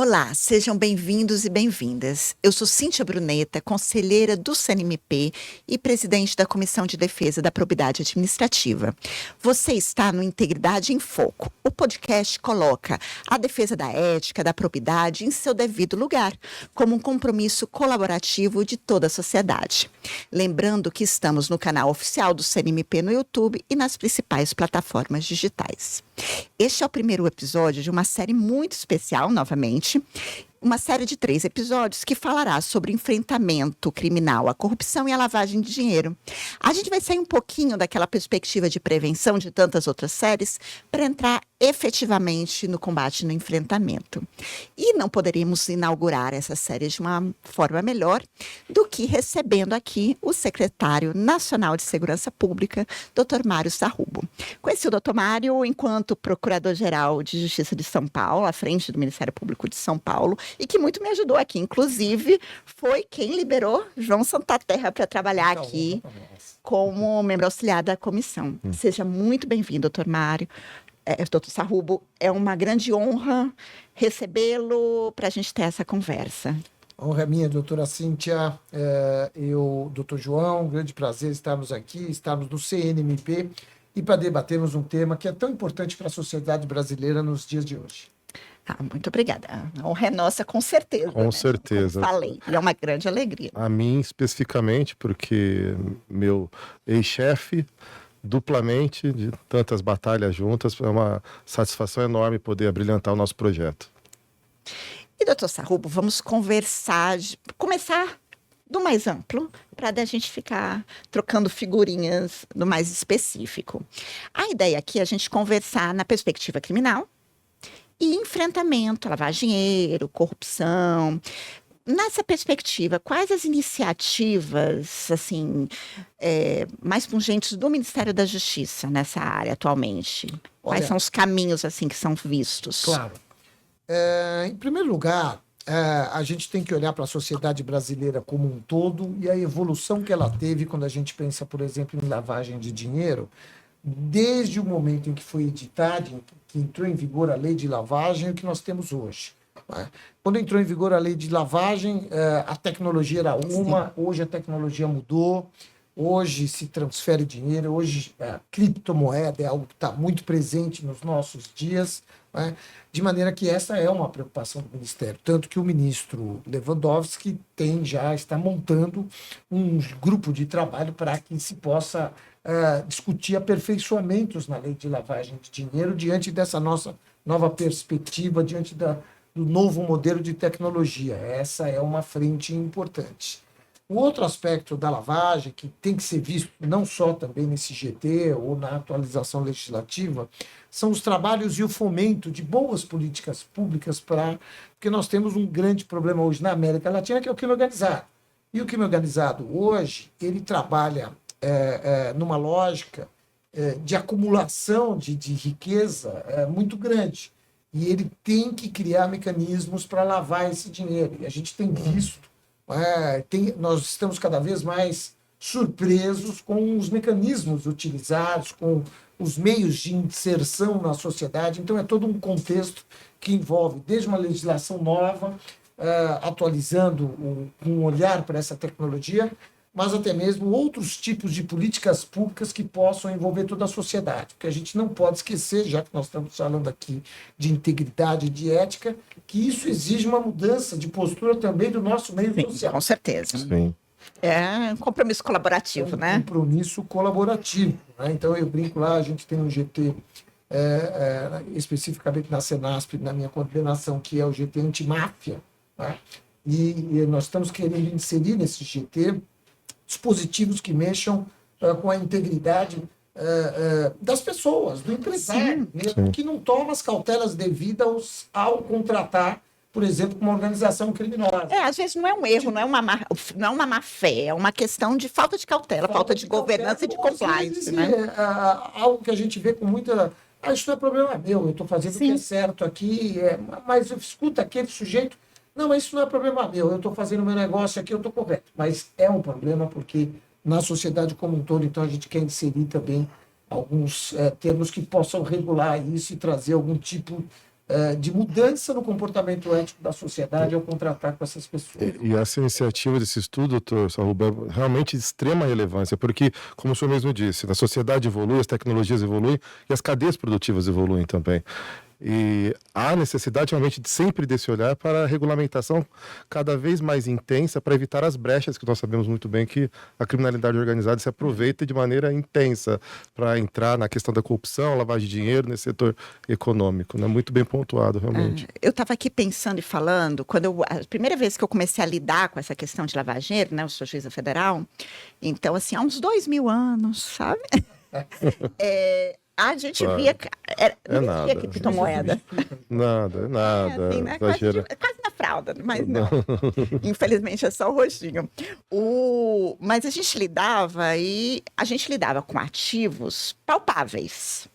Olá, sejam bem-vindos e bem-vindas. Eu sou Cíntia Bruneta, conselheira do CNMP e presidente da Comissão de Defesa da Probidade Administrativa. Você está no Integridade em Foco. O podcast coloca a defesa da ética, da probidade em seu devido lugar, como um compromisso colaborativo de toda a sociedade. Lembrando que estamos no canal oficial do CNMP no YouTube e nas principais plataformas digitais. Este é o primeiro episódio de uma série muito especial, novamente, uma série de 3 episódios que falará sobre enfrentamento criminal, a corrupção e a lavagem de dinheiro. A gente vai sair um pouquinho daquela perspectiva de prevenção de tantas outras séries para entrar efetivamente no combate e no enfrentamento. E não poderíamos inaugurar essa série de uma forma melhor do que recebendo aqui o secretário nacional de Segurança Pública, Dr. Mário Sarrubo. Conheci o Dr. Mário enquanto procurador-geral de Justiça de São Paulo, à frente do Ministério Público de São Paulo, e que muito me ajudou aqui. Inclusive, foi quem liberou João Santaterra para trabalhar aqui como membro auxiliar da comissão. Seja muito bem-vindo, Dr. Mário. Dr. Sarrubo, é uma grande honra recebê-lo para a gente ter essa conversa. Honra minha, doutora Cíntia, doutor João, um grande prazer estarmos aqui, estarmos no CNMP e para debatermos um tema que é tão importante para a sociedade brasileira nos dias de hoje. Muito obrigada. A honra é nossa, com certeza. Com certeza. Como falei, e é uma grande alegria. A mim, especificamente, porque meu ex-chefe, duplamente, de tantas batalhas juntas, é uma satisfação enorme poder abrilhantar o nosso projeto. E, doutor Sarrubo, vamos começar do mais amplo, para a gente ficar trocando figurinhas do mais específico. A ideia aqui é a gente conversar na perspectiva criminal e enfrentamento, lavagem de dinheiro, corrupção. Nessa perspectiva, quais as iniciativas assim, mais pungentes do Ministério da Justiça nessa área atualmente? Quais são os caminhos assim, que são vistos? Claro. Em primeiro lugar, a gente tem que olhar para a sociedade brasileira como um todo e a evolução que ela teve quando a gente pensa, por exemplo, em lavagem de dinheiro, desde o momento em que foi editada, que entrou em vigor a lei de lavagem, o que nós temos hoje. Quando entrou em vigor a lei de lavagem, a tecnologia era uma, sim. Hoje a tecnologia mudou, hoje se transfere dinheiro, hoje a criptomoeda é algo que está muito presente nos nossos dias, de maneira que essa é uma preocupação do Ministério. Tanto que o ministro Lewandowski está montando um grupo de trabalho para que se possa discutir aperfeiçoamentos na lei de lavagem de dinheiro diante dessa nossa nova perspectiva, diante do novo modelo de tecnologia. Essa é uma frente importante. O outro aspecto da lavagem, que tem que ser visto não só também nesse GT ou na atualização legislativa, são os trabalhos e o fomento de boas políticas públicas porque nós temos um grande problema hoje na América Latina, que é o crime organizado. E o crime organizado hoje, ele trabalha numa lógica de acumulação de riqueza muito grande. E ele tem que criar mecanismos para lavar esse dinheiro. E a gente tem visto, nós estamos cada vez mais surpresos com os mecanismos utilizados, com os meios de inserção na sociedade. Então, é todo um contexto que envolve desde uma legislação nova, atualizando um olhar para essa tecnologia, mas até mesmo outros tipos de políticas públicas que possam envolver toda a sociedade. Porque a gente não pode esquecer, já que nós estamos falando aqui de integridade e de ética, que isso exige uma mudança de postura também do nosso meio social. Com certeza. Sim. É um compromisso colaborativo, né? Um compromisso colaborativo. Então, eu brinco lá, a gente tem um GT, especificamente na Senasp, na minha coordenação, que é o GT Antimáfia. E nós estamos querendo inserir nesse GT dispositivos que mexam com a integridade das pessoas, do empresário, mesmo, que não toma as cautelas devidas ao contratar, por exemplo, uma organização criminosa. Às vezes não é um erro, não é uma má fé, é uma questão de falta de cautela, falta de governança e de compliance. Algo que a gente vê com muita... isso não é problema meu, eu estou fazendo o que é certo aqui, mas escuta aquele sujeito... Não, mas isso não é problema meu, eu estou fazendo meu negócio aqui, eu estou correto. Mas é um problema porque na sociedade como um todo, então a gente quer inserir também alguns termos que possam regular isso e trazer algum tipo de mudança no comportamento ético da sociedade ao contratar com essas pessoas. E essa iniciativa desse estudo, doutor Sarruba, é realmente de extrema relevância, porque, como o senhor mesmo disse, a sociedade evolui, as tecnologias evoluem e as cadeias produtivas evoluem também. E há necessidade realmente de sempre desse olhar para a regulamentação cada vez mais intensa para evitar as brechas que nós sabemos muito bem que a criminalidade organizada se aproveita de maneira intensa para entrar na questão da corrupção, lavagem de dinheiro nesse setor econômico, né? Muito bem pontuado, realmente. Eu estava aqui pensando e falando, a primeira vez que eu comecei a lidar com essa questão de lavar dinheiro, né, eu sou juíza federal, então, assim, há uns 2000 anos, sabe? A gente via. Não existia criptomoeda. Nada. Assim, né? Quase na fralda, mas não. Infelizmente é só o rostinho. Mas a gente lidava com ativos palpáveis.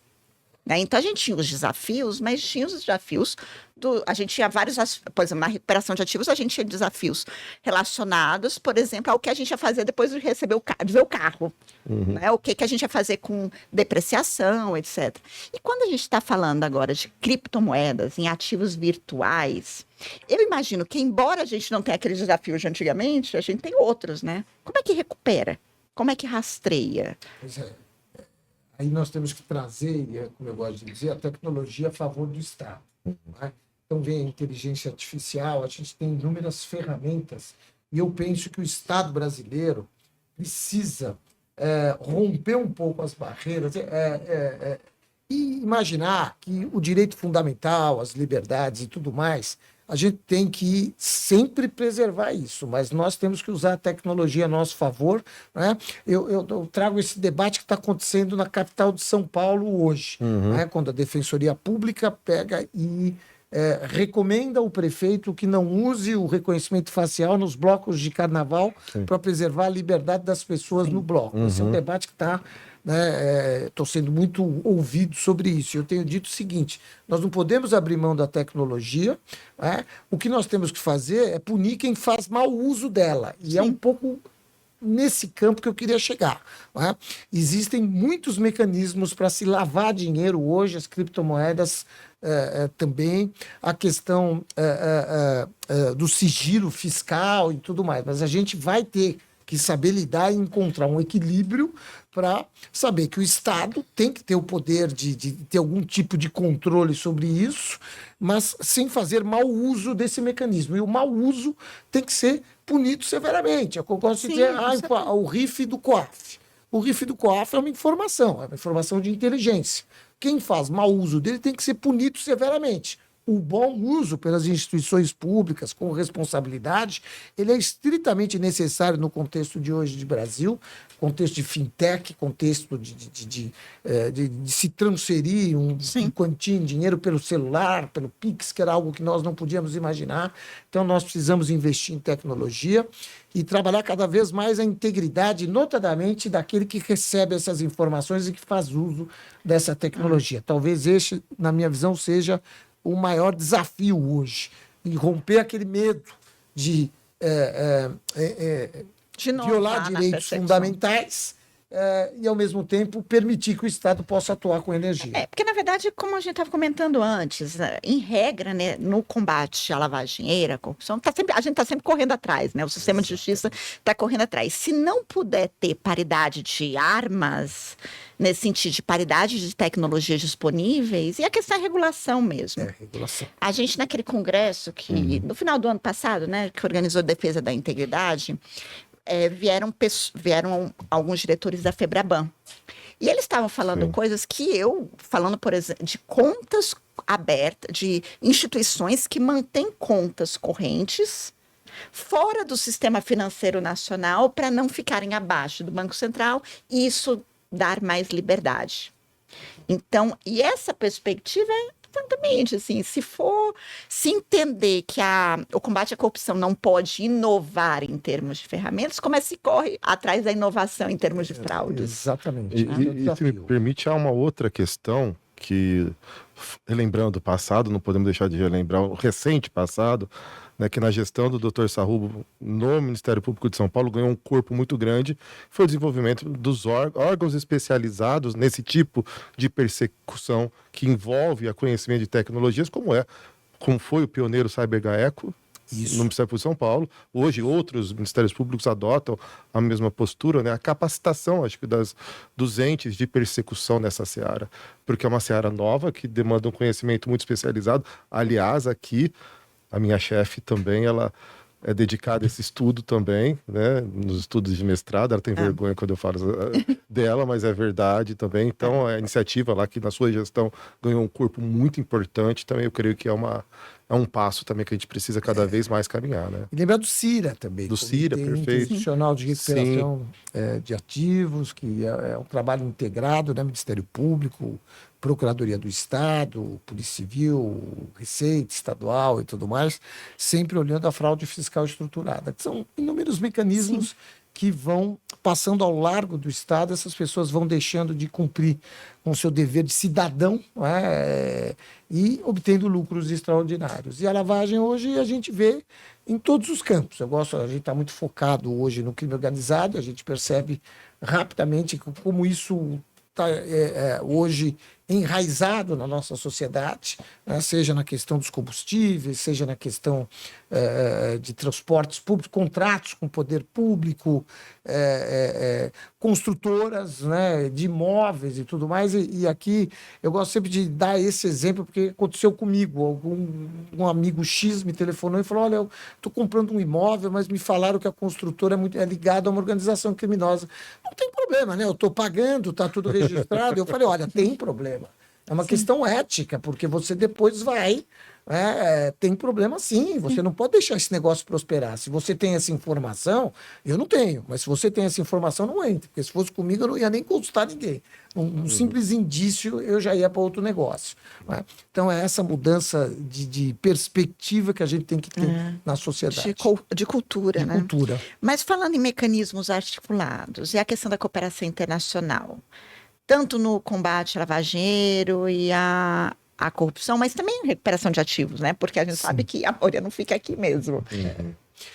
Né? Então a gente tinha os desafios, mas tinha os desafios a gente tinha vários, por exemplo, na recuperação de ativos, a gente tinha desafios relacionados, por exemplo, ao que a gente ia fazer depois de receber de ver o carro. Né? O que a gente ia fazer com depreciação, etc. E quando a gente está falando agora de criptomoedas em ativos virtuais, eu imagino que, embora a gente não tenha aqueles desafios de antigamente, a gente tem outros, né? Como é que recupera? Como é que rastreia? Pois é. Aí nós temos que trazer, como eu gosto de dizer, a tecnologia a favor do Estado. Né? Então vem a inteligência artificial, a gente tem inúmeras ferramentas, e eu penso que o Estado brasileiro precisa romper um pouco as barreiras e imaginar que o direito fundamental, as liberdades e tudo mais, a gente tem que sempre preservar isso, mas nós temos que usar a tecnologia a nosso favor. Né? Eu trago esse debate que está acontecendo na capital de São Paulo hoje, né? Quando a Defensoria Pública pega e recomenda ao prefeito que não use o reconhecimento facial nos blocos de carnaval para preservar a liberdade das pessoas no bloco. Esse é um debate que está... Estou sendo muito ouvido sobre isso. Eu tenho dito o seguinte: nós não podemos abrir mão da tecnologia, né? O que nós temos que fazer é punir quem faz mau uso dela. E é um pouco nesse campo que eu queria chegar. Né? Existem muitos mecanismos para se lavar dinheiro hoje, as criptomoedas também, a questão do sigilo fiscal e tudo mais. Mas a gente vai ter que saber lidar e encontrar um equilíbrio para saber que o Estado tem que ter o poder de ter algum tipo de controle sobre isso, mas sem fazer mau uso desse mecanismo. E o mau uso tem que ser punido severamente. Eu gosto de dizer o RIF do COAF. O RIF do COAF é uma informação de inteligência. Quem faz mau uso dele tem que ser punido severamente. O bom uso pelas instituições públicas, com responsabilidade, ele é estritamente necessário no contexto de hoje de Brasil, contexto de fintech, contexto de se transferir um quantia em dinheiro pelo celular, pelo Pix, que era algo que nós não podíamos imaginar. Então, nós precisamos investir em tecnologia e trabalhar cada vez mais a integridade, notadamente, daquele que recebe essas informações e que faz uso dessa tecnologia. Talvez este, na minha visão, seja o maior desafio hoje, e romper aquele medo de violar direitos fundamentais e, ao mesmo tempo, permitir que o Estado possa atuar com energia. Porque, na verdade, como a gente estava comentando antes, em regra, né, no combate à lavagem de dinheiro, à corrupção, a gente está sempre correndo atrás, né? O sistema de justiça está correndo atrás. Se não puder ter paridade de armas, nesse sentido de paridade de tecnologias disponíveis, e a questão é regulação mesmo. Regulação. A gente, naquele congresso que, no final do ano passado, né, que organizou a defesa da integridade, vieram alguns diretores da FEBRABAN. E eles estavam falando coisas que falando, por exemplo, de contas abertas, de instituições que mantêm contas correntes fora do sistema financeiro nacional para não ficarem abaixo do Banco Central e isso dar mais liberdade. Então, e essa perspectiva é exatamente assim, se entender que o combate à corrupção não pode inovar em termos de ferramentas, como é que se corre atrás da inovação em termos de fraudes? Exatamente. E se me permite, há uma outra questão que, relembrando o passado, não podemos deixar de relembrar o recente passado, né, que na gestão do Dr. Sarrubo no Ministério Público de São Paulo ganhou um corpo muito grande, foi o desenvolvimento dos órgãos especializados nesse tipo de persecução que envolve a conhecimento de tecnologias, como foi o pioneiro CyberGaeco, no Ministério Público de São Paulo. Hoje, outros ministérios públicos adotam a mesma postura, né? A capacitação, acho que, dos entes de persecução nessa seara, porque é uma seara nova que demanda um conhecimento muito especializado. Aliás, aqui, a minha chefe também, ela é dedicada a esse estudo também, né? Nos estudos de mestrado, ela tem vergonha quando eu falo dela, mas é verdade também. Então, a iniciativa lá que na sua gestão ganhou um corpo muito importante, também eu creio que é um passo também que a gente precisa cada vez mais caminhar, né? E lembrar do CIRA também. Do CIRA, perfeito. Institucional de Recuperação de Ativos, que é um trabalho integrado, né? Ministério Público, Procuradoria do Estado, Polícia Civil, Receita Estadual e tudo mais, sempre olhando a fraude fiscal estruturada, que são inúmeros mecanismos que vão passando ao largo do Estado, essas pessoas vão deixando de cumprir com o seu dever de cidadão, né, e obtendo lucros extraordinários. E a lavagem hoje a gente vê em todos os campos. A gente está muito focado hoje no crime organizado, a gente percebe rapidamente como isso está hoje enraizado na nossa sociedade, né? Seja na questão dos combustíveis, seja na questão de transportes públicos, contratos com o poder público, construtoras, né, de imóveis e tudo mais. E aqui eu gosto sempre de dar esse exemplo, porque aconteceu comigo. Um amigo X me telefonou e falou: olha, eu estou comprando um imóvel, mas me falaram que a construtora é ligada a uma organização criminosa. Não tem problema, né? Eu estou pagando, está tudo registrado. Eu falei: olha, tem problema. É uma questão ética, porque você depois vai... tem problema sim, você não pode deixar esse negócio prosperar. Se você tem essa informação, eu não tenho, mas se você tem essa informação, não entra, porque se fosse comigo eu não ia nem consultar ninguém. Um simples indício eu já ia para outro negócio. Né? Então é essa mudança de perspectiva que a gente tem que ter na sociedade. De cultura, de né? cultura. Mas falando em mecanismos articulados, e a questão da cooperação internacional, tanto no combate lavageiro e a corrupção, mas também em recuperação de ativos, né? Porque a gente sabe que a maioria não fica aqui mesmo.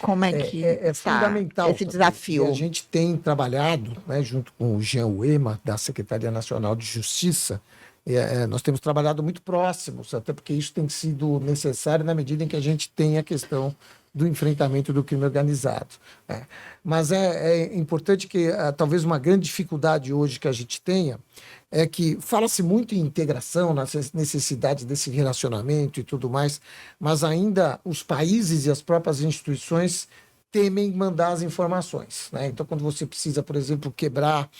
Como é que está fundamental esse desafio? E a gente tem trabalhado, né, junto com o Jean Uema, da Secretaria Nacional de Justiça, nós temos trabalhado muito próximos, até porque isso tem sido necessário na medida em que a gente tem a questão do enfrentamento do crime organizado. Né? Mas é importante que talvez uma grande dificuldade hoje que a gente tenha é que fala-se muito em integração, na necessidade desse relacionamento e tudo mais, mas ainda os países e as próprias instituições temem mandar as informações. Né? Então, quando você precisa, por exemplo, quebrar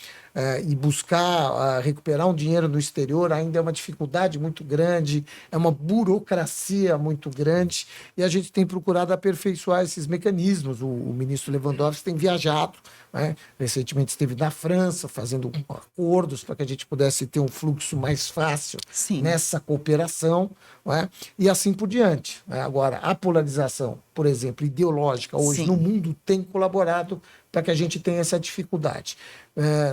e buscar recuperar um dinheiro no exterior, ainda é uma dificuldade muito grande, é uma burocracia muito grande, e a gente tem procurado aperfeiçoar esses mecanismos. O ministro Lewandowski tem viajado, né? Recentemente esteve na França, fazendo acordos para que a gente pudesse ter um fluxo mais fácil nessa cooperação, né? E assim por diante. Né? Agora, a polarização, por exemplo, ideológica, hoje no mundo tem colaborado para que a gente tenha essa dificuldade.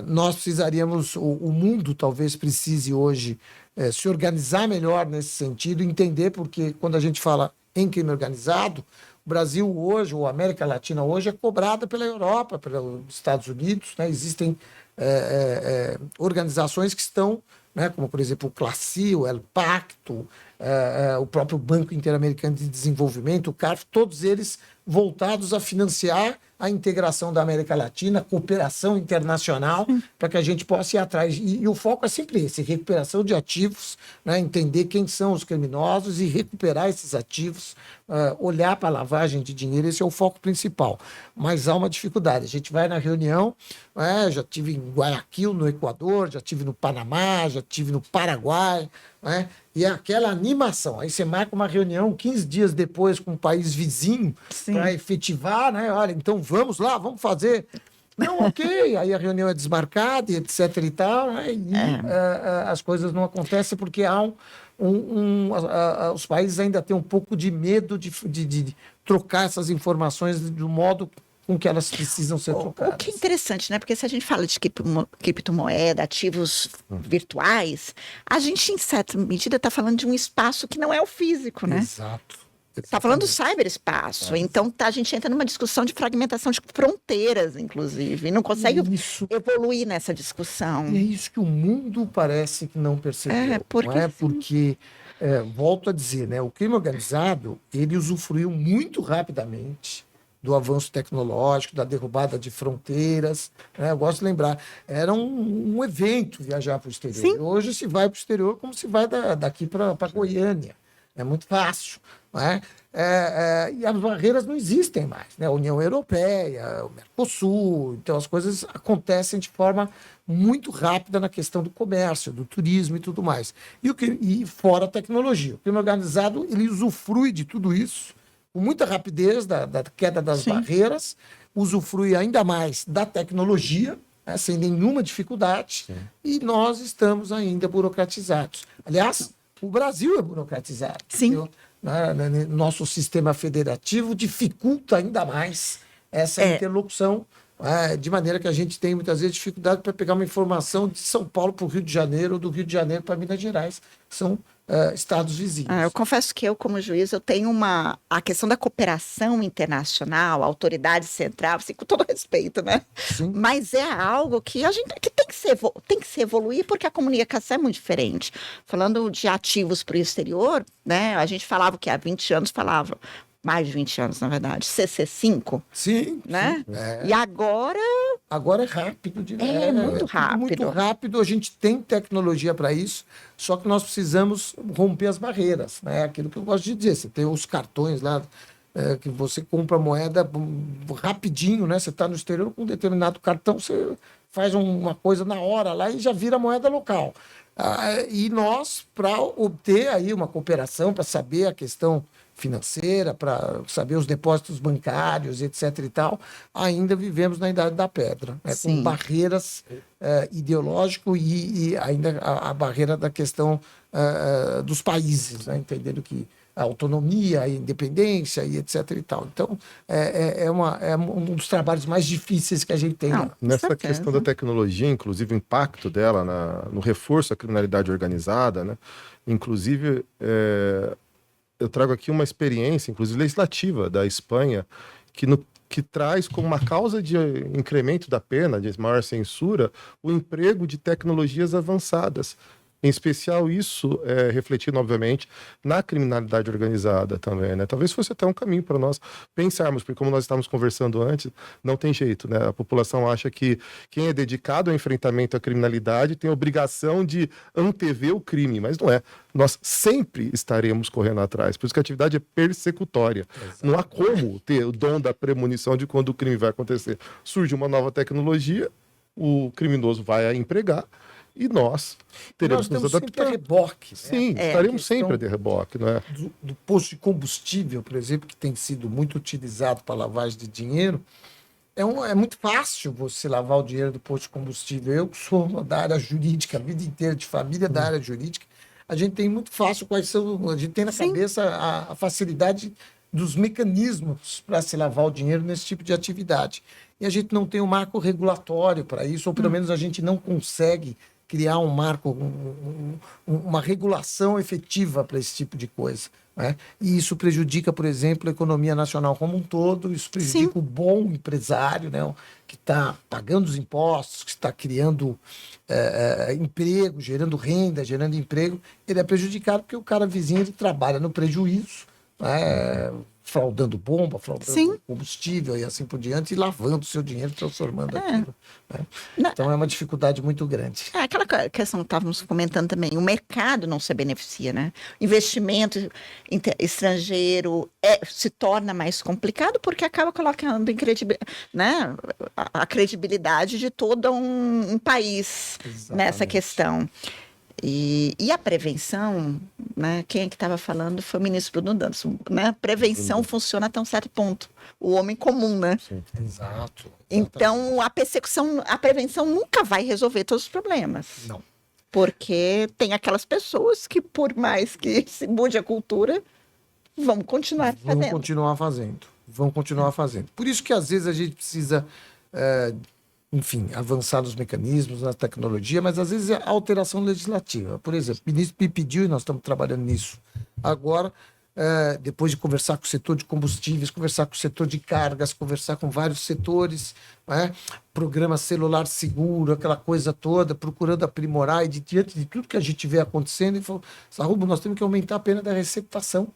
Nós precisaríamos, o mundo talvez precise hoje se organizar melhor nesse sentido, entender porque quando a gente fala em crime organizado, o Brasil hoje, ou a América Latina hoje, é cobrada pela Europa, pelos Estados Unidos, né? Existem organizações que estão, né, como por exemplo o CLACI, o El Pacto, o próprio Banco Interamericano de Desenvolvimento, o CARF, todos eles voltados a financiar a integração da América Latina, a cooperação internacional, para que a gente possa ir atrás. E o foco é sempre esse, recuperação de ativos, né, entender quem são os criminosos e recuperar esses ativos, olhar para a lavagem de dinheiro, esse é o foco principal. Mas há uma dificuldade. A gente vai na reunião, já tive em Guayaquil, no Equador, já tive no Panamá, já tive no Paraguai, né? E aquela animação. Aí você marca uma reunião 15 dias depois com um país vizinho para efetivar, né? Olha, então vamos lá, vamos fazer. Não, ok. Aí a reunião é desmarcada, etc. e tal, né? E as coisas não acontecem porque há os países ainda têm um pouco de medo de trocar essas informações do modo com que elas precisam ser trocadas. O que é interessante, né? Porque se a gente fala de criptomoeda, ativos virtuais, a gente, em certa medida, está falando de um espaço que não é o físico, né? Exato. Está falando do cyberespaço, então a gente entra numa discussão de fragmentação de fronteiras, inclusive, e não consegue evoluir nessa discussão. E é isso que o mundo parece que não percebeu. porque não é? Porque, volto a dizer, né, o crime organizado, ele usufruiu muito rapidamente do avanço tecnológico, da derrubada de fronteiras. Né? Eu gosto de lembrar, era um evento viajar para o exterior. Sim. Hoje se vai para o exterior como se vai daqui para Goiânia. É muito fácil. Não é? E as barreiras não existem mais. Né? A União Europeia, o Mercosul, então as coisas acontecem de forma muito rápida na questão do comércio, do turismo e tudo mais. E fora a tecnologia. O crime organizado, ele usufrui de tudo isso com muita rapidez da queda das barreiras, usufrui ainda mais da tecnologia, né, sem nenhuma dificuldade, e nós estamos ainda burocratizados. Aliás, o Brasil é burocratizado. Sim. Nosso sistema federativo dificulta ainda mais essa interlocução, de maneira que a gente tem muitas vezes dificuldade para pegar uma informação de São Paulo para o Rio de Janeiro ou do Rio de Janeiro para Minas Gerais. São estados vizinhos. Eu confesso que eu, como juiz, eu tenho a questão da cooperação internacional, a autoridade central, assim, com todo respeito, né? Sim. Mas é algo que a gente que tem que se evoluir, porque a comunicação é muito diferente. Falando de ativos para o exterior, né? A gente falava que há 20 anos falava, mais de 20 anos, na verdade, CC5. Sim. Né? E agora é rápido. É muito rápido. Muito rápido, a gente tem tecnologia para isso, só que nós precisamos romper as barreiras. Né? Aquilo que eu gosto de dizer, você tem os cartões lá, que você compra moeda rapidinho, né? Você está no exterior com um determinado cartão, você faz uma coisa na hora lá e já vira moeda local. E nós, para obter aí uma cooperação, para saber a questão financeira, para saber os depósitos bancários, etc. e tal, ainda vivemos na Idade da Pedra, né, com barreiras ideológicas e ainda a barreira da questão dos países, né, entendendo que a autonomia, a independência e etc. e tal. Então, é um dos trabalhos mais difíceis que a gente tem. Nessa questão da tecnologia, inclusive o impacto dela no reforço da criminalidade organizada, né? Inclusive, eu trago aqui uma experiência, inclusive legislativa, da Espanha, que traz como uma causa de incremento da pena, de maior censura, o emprego de tecnologias avançadas. Em especial isso refletindo, obviamente, na criminalidade organizada também, né? Talvez fosse até um caminho para nós pensarmos, porque como nós estávamos conversando antes, não tem jeito, né? A população acha que quem é dedicado ao enfrentamento à criminalidade tem a obrigação de antever o crime, mas não é. Nós sempre estaremos correndo atrás, por isso que a atividade é persecutória. Exato. Não há como ter o dom da premonição de quando o crime vai acontecer. Surge uma nova tecnologia, o criminoso vai a empregar, e nós teremos que nos adaptar. A reboque. Sim, estaremos sempre a reboque. Não é? Do posto de combustível, por exemplo, que tem sido muito utilizado para lavagem de dinheiro, é muito fácil você lavar o dinheiro do posto de combustível. Eu sou da área jurídica, a vida inteira de família da área jurídica, a gente tem muito fácil a gente tem na cabeça a facilidade dos mecanismos para se lavar o dinheiro nesse tipo de atividade. E a gente não tem um marco regulatório para isso, ou pelo menos a gente não consegue criar um marco, uma regulação efetiva para esse tipo de coisa. Né? E isso prejudica, por exemplo, a economia nacional como um todo, isso prejudica o bom empresário, né? Que está pagando os impostos, que está criando emprego, gerando renda, gerando emprego. Ele é prejudicado porque o cara vizinho ele trabalha no prejuízo, né? Fraudando bomba, fraudando combustível e assim por diante, e lavando o seu dinheiro, transformando aquilo. Né? Então é uma dificuldade muito grande. Aquela questão que estávamos comentando também, o mercado não se beneficia, né? Investimento estrangeiro se torna mais complicado porque acaba colocando né? a credibilidade de todo um país. Exatamente. Nessa questão. E a prevenção, né? Quem é que estava falando foi o ministro Bruno Dantas, né? Prevenção funciona até um certo ponto. O homem comum, né? Sim. Exato. Então, a prevenção nunca vai resolver todos os problemas. Não. Porque tem aquelas pessoas que, por mais que se mude a cultura, vão continuar fazendo. Vão continuar fazendo. Por isso que, às vezes, a gente precisa... enfim, avançar nos mecanismos, na tecnologia, mas às vezes é alteração legislativa. Por exemplo, o ministro me pediu, e nós estamos trabalhando nisso agora, depois de conversar com o setor de combustíveis, conversar com o setor de cargas, conversar com vários setores, né? Programa celular seguro, aquela coisa toda, procurando aprimorar, e diante de tudo que a gente vê acontecendo, ele falou, Sarrubo, nós temos que aumentar a pena da receptação.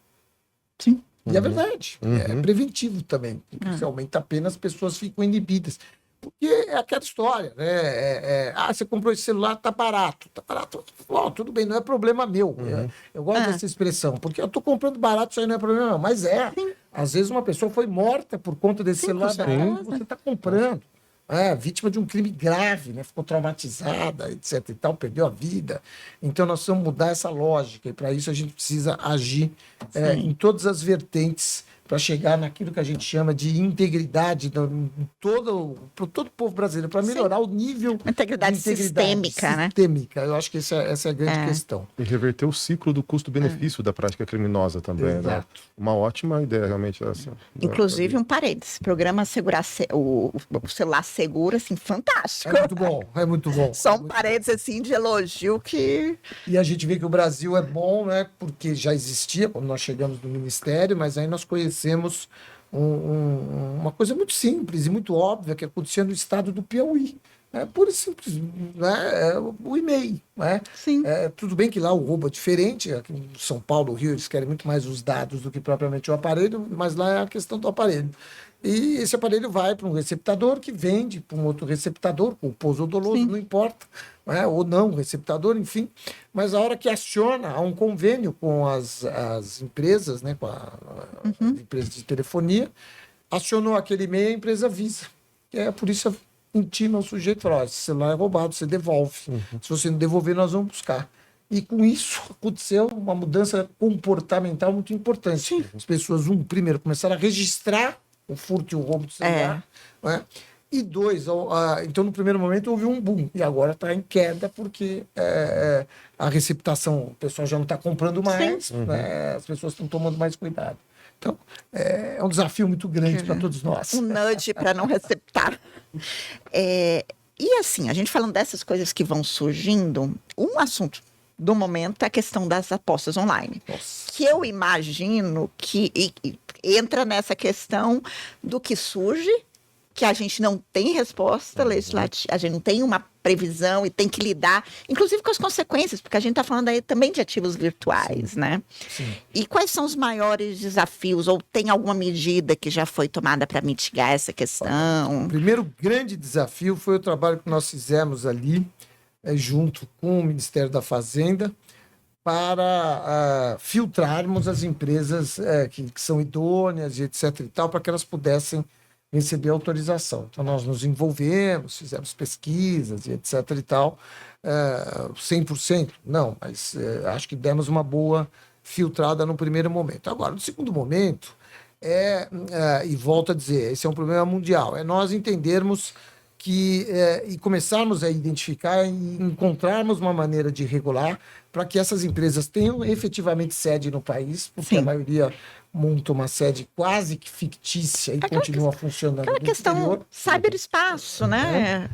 Sim. E é verdade, é preventivo também. Se aumenta a pena, as pessoas ficam inibidas. Porque é aquela história, né? Você comprou esse celular, tá barato. Tá barato. Tudo bem, não é problema meu. Eu gosto dessa expressão, porque eu tô comprando barato, isso aí não é problema meu. Mas Sim. Às vezes uma pessoa foi morta por conta desse celular barato que você está comprando. Vítima de um crime grave, né? Ficou traumatizada, etc. e tal, perdeu a vida. Então nós precisamos mudar essa lógica, e para isso a gente precisa agir em todas as vertentes para chegar naquilo que a gente chama de integridade para todo o povo brasileiro, para melhorar o nível integridade de integridade sistêmica, né? Eu acho que essa é a grande questão. E reverter o ciclo do custo-benefício da prática criminosa também. Né? Uma ótima ideia, realmente. Essa, inclusive, um parênteses. Programa Segurar o Celular Seguro, assim, fantástico. É muito bom. Só um parênteses, assim, de elogio que... E a gente vê que o Brasil é bom, né? Porque já existia, quando nós chegamos no Ministério, mas aí nós conhecemos uma coisa muito simples e muito óbvia que acontecia no estado do Piauí. Pura e simples, né? O e-mail. Né? Sim. Tudo bem que lá o roubo é diferente, aqui em São Paulo, Rio, eles querem muito mais os dados do que propriamente o aparelho, mas lá é a questão do aparelho. E esse aparelho vai para um receptador que vende para um outro receptador, com o pouso doloso, não importa, né? Ou não, receptador, enfim. Mas a hora que aciona, há um convênio com as empresas, né? Com as empresas de telefonia, acionou aquele e-mail, a empresa avisa. E a polícia intima o sujeito e fala, esse celular é roubado, você devolve. Se você não devolver, nós vamos buscar. E com isso aconteceu uma mudança comportamental muito importante. Sim. As pessoas, primeiro, começaram a registrar o furto e o roubo do celular. Né? E dois, então no primeiro momento houve um boom, e agora está em queda porque a receptação, o pessoal já não está comprando mais, né? As pessoas estão tomando mais cuidado. Então, é um desafio muito grande para todos nós. Um nudge para não receptar. E assim, a gente falando dessas coisas que vão surgindo, um assunto do momento é a questão das apostas online. Nossa. Que eu imagino que entra nessa questão do que surge, que a gente não tem resposta legislativa, a gente não tem uma previsão e tem que lidar, inclusive com as consequências, porque a gente está falando aí também de ativos virtuais, né? Sim. E quais são os maiores desafios, ou tem alguma medida que já foi tomada para mitigar essa questão? O primeiro grande desafio foi o trabalho que nós fizemos ali, junto com o Ministério da Fazenda, para filtrarmos as empresas que são idôneas e etc. e tal, para que elas pudessem receber autorização. Então, nós nos envolvemos, fizemos pesquisas e etc. e tal. 100%? Não, mas acho que demos uma boa filtrada no primeiro momento. Agora, no segundo momento, e volto a dizer, esse é um problema mundial, é nós entendermos e começarmos a identificar e encontrarmos uma maneira de regular para que essas empresas tenham efetivamente sede no país, porque a maioria monta uma sede quase que fictícia e continua funcionando aquela no questão exterior. Cyberespaço, né?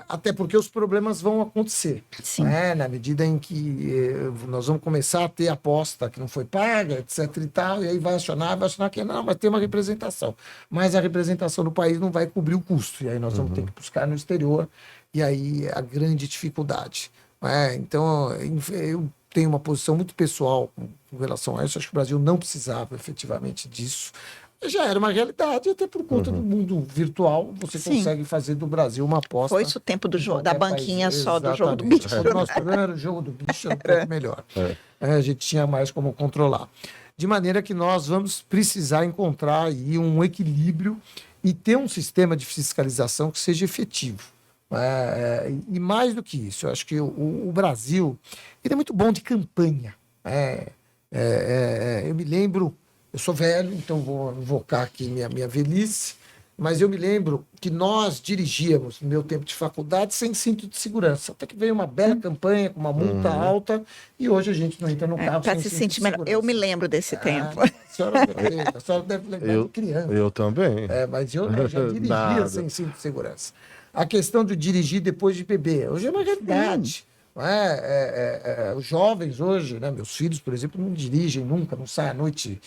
Até porque os problemas vão acontecer. Né? Na medida em que nós vamos começar a ter aposta que não foi paga, etc. e tal, e aí vai acionar que não, mas tem uma representação. Mas a representação do país não vai cobrir o custo. E aí nós vamos ter que buscar no exterior, e aí a grande dificuldade. Então, eu tenho uma posição muito pessoal com relação a isso. Acho que o Brasil não precisava efetivamente disso. Já era uma realidade, até por conta do mundo virtual, você consegue fazer do Brasil uma aposta. Foi isso o tempo da banquinha país. Só do jogo do bicho. O nosso problema era o jogo do bicho, era um pouco melhor. A gente tinha mais como controlar. De maneira que nós vamos precisar encontrar aí um equilíbrio e ter um sistema de fiscalização que seja efetivo. E mais do que isso, eu acho que o Brasil ele é muito bom de campanha. Eu me lembro, eu sou velho, então vou invocar aqui minha velhice, mas eu me lembro que nós dirigíamos, no meu tempo de faculdade, sem cinto de segurança. Até que veio uma bela campanha, com uma multa alta, e hoje a gente não entra no carro sem se cinto sentir de melhor. segurança. Eu me lembro desse tempo. A senhora deve lembrar de criança. Eu também. Mas eu já dirigia sem cinto de segurança. A questão de dirigir depois de beber, hoje é uma realidade. Não é? Os jovens hoje, né? Meus filhos, por exemplo, não dirigem nunca, não saem à noite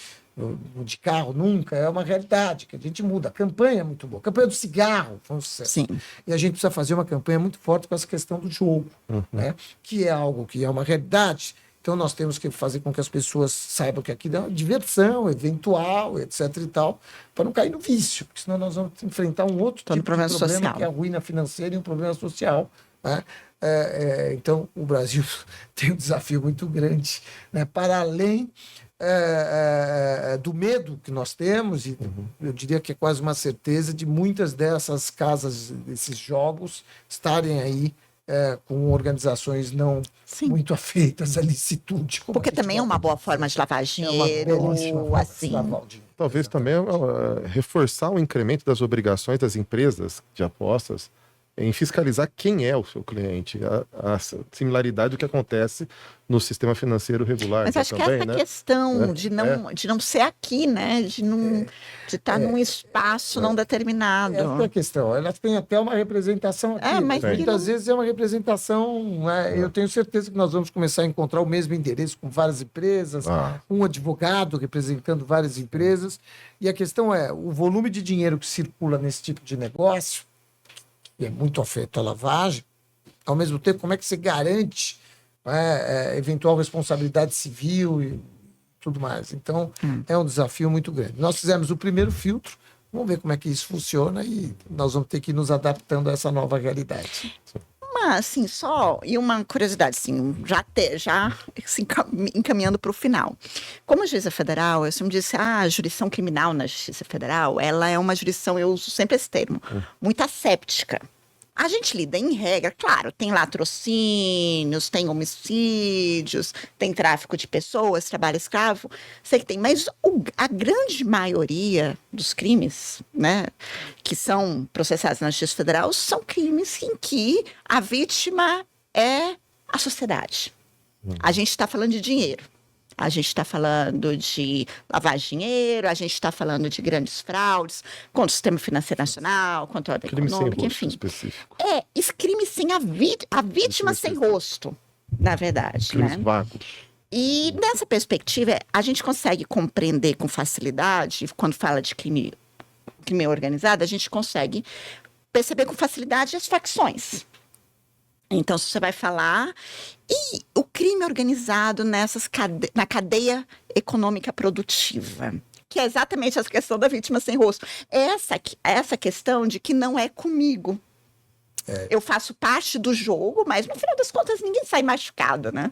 de carro nunca, é uma realidade que a gente muda. A campanha é muito boa. A campanha do cigarro foi um sucesso. Sim. E a gente precisa fazer uma campanha muito forte com essa questão do jogo, né? Que é algo que é uma realidade. Então nós temos que fazer com que as pessoas saibam que aqui é uma diversão, eventual, etc. e tal, para não cair no vício, porque senão nós vamos enfrentar um outro tipo de problema social, que é a ruína financeira e um problema social, né? Então o Brasil tem um desafio muito grande, né? Para além do medo que nós temos, e eu diria que é quase uma certeza de muitas dessas casas, desses jogos, estarem aí com organizações não muito afeitas à licitude. Porque também é uma boa forma de lavar dinheiro. Assim. Talvez também reforçar o incremento das obrigações das empresas de apostas em fiscalizar quem é o seu cliente, a similaridade do que acontece no sistema financeiro regular. Mas acho também, que essa questão de não ser aqui, né? De estar num espaço não determinado. Essa é a questão. Elas têm até uma representação aqui, mas muitas vezes é uma representação. Eu tenho certeza que nós vamos começar a encontrar o mesmo endereço com várias empresas, um advogado representando várias empresas. E a questão é, o volume de dinheiro que circula nesse tipo de negócio, que é muito afeto à lavagem, ao mesmo tempo, como é que você garante eventual responsabilidade civil e tudo mais. Então, é um desafio muito grande. Nós fizemos o primeiro filtro, vamos ver como é que isso funciona e nós vamos ter que ir nos adaptando a essa nova realidade. Assim, e uma curiosidade, assim, já assim, encaminhando para o final. Como juíza federal, eu sempre disse, a jurisdição criminal na Justiça Federal, ela é uma jurisdição, eu uso sempre esse termo, muito asséptica. A gente lida em regra, claro, tem latrocínios, tem homicídios, tem tráfico de pessoas, trabalho escravo, sei que tem, mas a grande maioria dos crimes, né, que são processados na Justiça Federal são crimes em que a vítima é a sociedade. A gente está falando de dinheiro. A gente está falando de lavagem de dinheiro, a gente está falando de grandes fraudes contra o sistema financeiro nacional, contra a ordem econômica, enfim. Específico. Crime sem a vítima sem rosto, na verdade. Crimes né? vagos. E nessa perspectiva, a gente consegue compreender com facilidade, quando fala de crime organizado, a gente consegue perceber com facilidade as facções. Então, se você vai falar... E o crime organizado na cadeia econômica produtiva, que é exatamente essa questão da vítima sem rosto. Essa questão de que não é comigo. Eu faço parte do jogo, mas no final das contas ninguém sai machucado, né?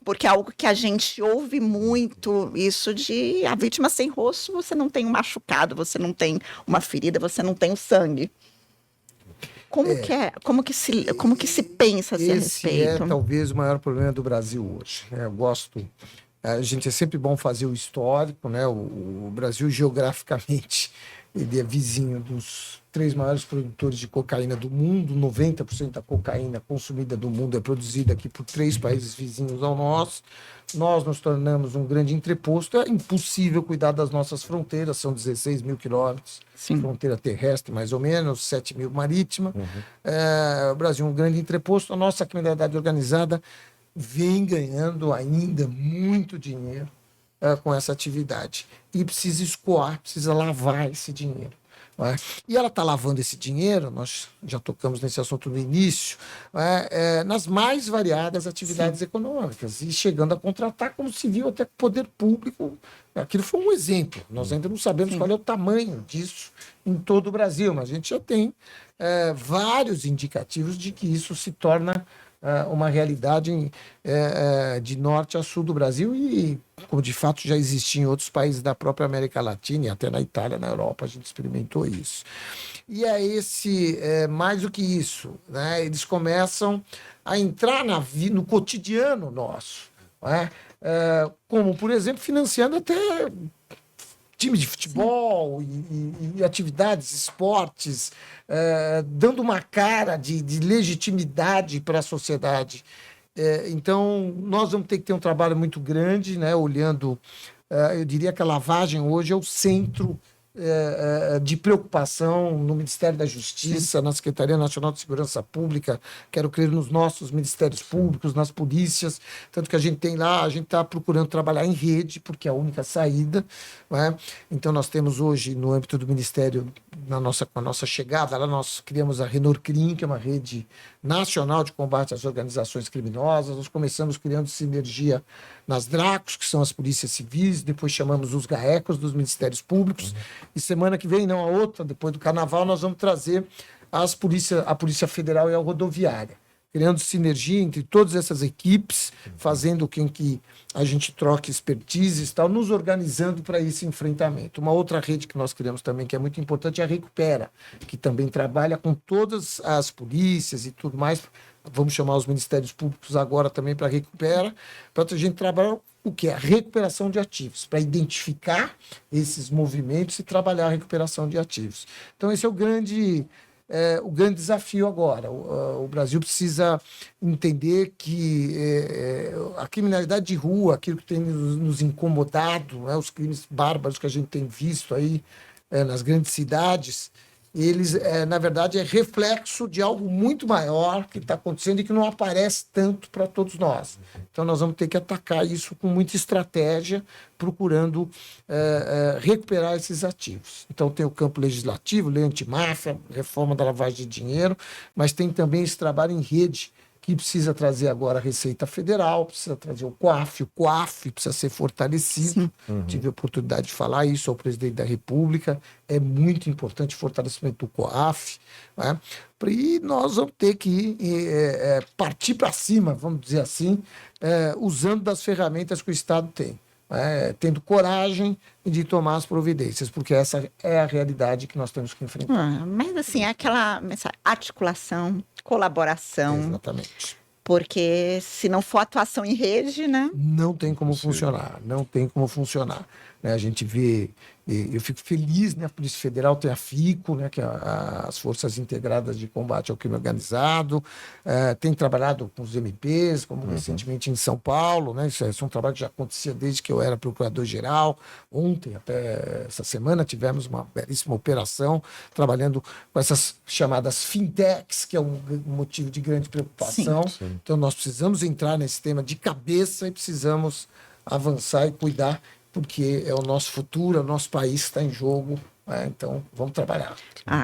Porque é algo que a gente ouve muito, isso de a vítima sem rosto, você não tem um machucado, você não tem uma ferida, você não tem o sangue. Como que se pensa a respeito? Esse é talvez o maior problema do Brasil hoje. Eu gosto. A gente é sempre bom fazer o histórico, né? O Brasil, geograficamente, ele é vizinho dos 3 maiores produtores de cocaína do mundo. 90% da cocaína consumida do mundo é produzida aqui por 3 países vizinhos ao nosso. Nós nos tornamos um grande entreposto. É impossível cuidar das nossas fronteiras, são 16 mil quilômetros. Sim. Fronteira terrestre, mais ou menos, 7 mil marítima. O Brasil é um grande entreposto. A nossa criminalidade organizada vem ganhando ainda muito dinheiro com essa atividade. E precisa escoar, precisa lavar esse dinheiro. E ela está lavando esse dinheiro, nós já tocamos nesse assunto no início, nas mais variadas atividades econômicas, e chegando a contratar, como se viu até com o poder público. Aquilo foi um exemplo. Nós ainda não sabemos qual é o tamanho disso em todo o Brasil, mas a gente já tem vários indicativos de que isso se torna uma realidade de norte a sul do Brasil e, como de fato já existia em outros países da própria América Latina e até na Itália, na Europa, a gente experimentou isso. E mais do que isso, né? Eles começam a entrar no cotidiano nosso, né? Como, por exemplo, financiando até time de futebol e atividades, esportes, dando uma cara de legitimidade para a sociedade. Então, nós vamos ter que ter um trabalho muito grande, né, olhando, eu diria que a lavagem hoje é o centro de preocupação no Ministério da Justiça, na Secretaria Nacional de Segurança Pública, quero crer nos nossos ministérios públicos, nas polícias, tanto que a gente tem lá, a gente está procurando trabalhar em rede, porque é a única saída, né? Então nós temos hoje, no âmbito do Ministério, com a nossa chegada, lá nós criamos a Renorcrim, que é uma rede nacional de combate às organizações criminosas. Nós começamos criando sinergia nas DRACOS, que são as polícias civis, depois chamamos os GAECOS dos Ministérios Públicos, e semana que vem, não a outra, depois do Carnaval, nós vamos trazer a Polícia Federal e a Rodoviária, criando sinergia entre todas essas equipes, fazendo com que a gente troque expertises, tal, nos organizando para esse enfrentamento. Uma outra rede que nós criamos também, que é muito importante, é a Recupera, que também trabalha com todas as polícias e tudo mais. Vamos chamar os Ministérios Públicos agora também para Recupera, para a gente trabalhar o que é a recuperação de ativos, para identificar esses movimentos e trabalhar a recuperação de ativos. Então, esse é o grande desafio agora. O Brasil precisa entender que a criminalidade de rua, aquilo que tem nos incomodado, né, os crimes bárbaros que a gente tem visto aí nas grandes cidades, eles, na verdade, é reflexo de algo muito maior que está acontecendo e que não aparece tanto para todos nós. Então, nós vamos ter que atacar isso com muita estratégia, procurando recuperar esses ativos. Então, tem o campo legislativo, lei antimáfia, reforma da lavagem de dinheiro, mas tem também esse trabalho em rede, que precisa trazer agora a Receita Federal, precisa trazer o COAF precisa ser fortalecido. Tive a oportunidade de falar isso ao presidente da República. É muito importante o fortalecimento do COAF, né? E nós vamos ter que partir para cima, vamos dizer assim, usando das ferramentas que o Estado tem. Tendo coragem de tomar as providências, porque essa é a realidade que nós temos que enfrentar. Mas assim, é aquela articulação, colaboração. Exatamente. Porque se não for atuação em rede, né? Não tem como funcionar, não tem como funcionar. Né? A gente vê, eu fico feliz, né? A Polícia Federal tem a FICO, né? Que é as Forças Integradas de Combate ao Crime Organizado, tem trabalhado com os MPs, como recentemente em São Paulo, né? Isso é um trabalho que já acontecia desde que eu era procurador-geral. Ontem, até essa semana, tivemos uma belíssima operação trabalhando com essas chamadas fintechs, que é um motivo de grande preocupação. Sim. Então, nós precisamos entrar nesse tema de cabeça e precisamos avançar e cuidar, porque é o nosso futuro, é o nosso país que está em jogo. Então, vamos trabalhar.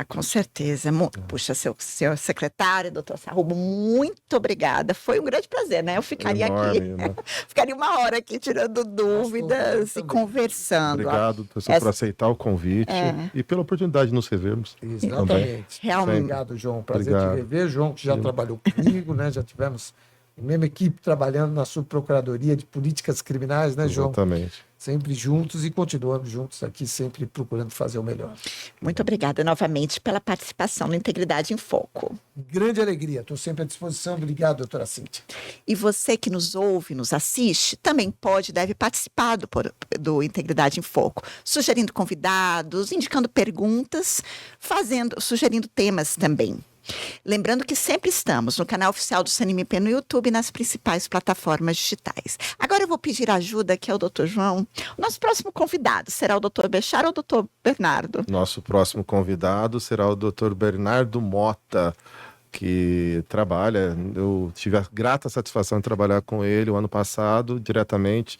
Com certeza. Puxa, seu secretário, doutor Sarrubo, muito obrigada. Foi um grande prazer, né? Eu ficaria Enorme, aqui, né? ficaria uma hora aqui tirando dúvidas e conversando. Obrigado, professor, por aceitar o convite e pela oportunidade de nos revermos. Exatamente. Realmente. Obrigado, João. Prazer Obrigado. te rever. João, que já trabalhou comigo, né? Já tivemos a mesma equipe trabalhando na Subprocuradoria de Políticas Criminais, né, João? Exatamente. Sempre juntos e continuamos juntos aqui, sempre procurando fazer o melhor. Muito obrigada novamente pela participação no Integridade em Foco. Grande alegria. Estou sempre à disposição. Obrigado, doutora Cíntia. E você que nos ouve, nos assiste, também pode e deve participar do Integridade em Foco, sugerindo convidados, indicando perguntas, sugerindo temas também. Lembrando que sempre estamos no canal oficial do CNMP no YouTube e nas principais plataformas digitais. Agora eu vou pedir ajuda aqui ao Dr. João. O nosso próximo convidado será o Dr. Bechara ou o Dr. Bernardo? Nosso próximo convidado será o Dr. Bernardo Mota, que trabalha, eu tive a grata satisfação de trabalhar com ele o ano passado, diretamente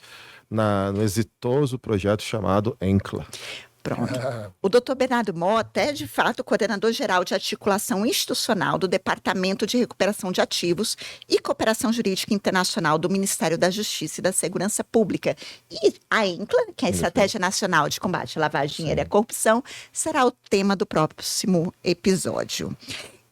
no exitoso projeto chamado ENCLA. Pronto. O doutor Bernardo Mota é, de fato, coordenador-geral de articulação institucional do Departamento de Recuperação de Ativos e Cooperação Jurídica Internacional do Ministério da Justiça e da Segurança Pública. E a ENCLA, que é a Estratégia Nacional de Combate à Lavagem de Dinheiro e à Corrupção, será o tema do próximo episódio.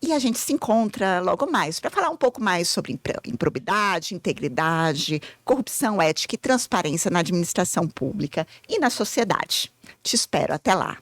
E a gente se encontra logo mais para falar um pouco mais sobre improbidade, integridade, corrupção, ética e transparência na administração pública e na sociedade. Te espero, até lá.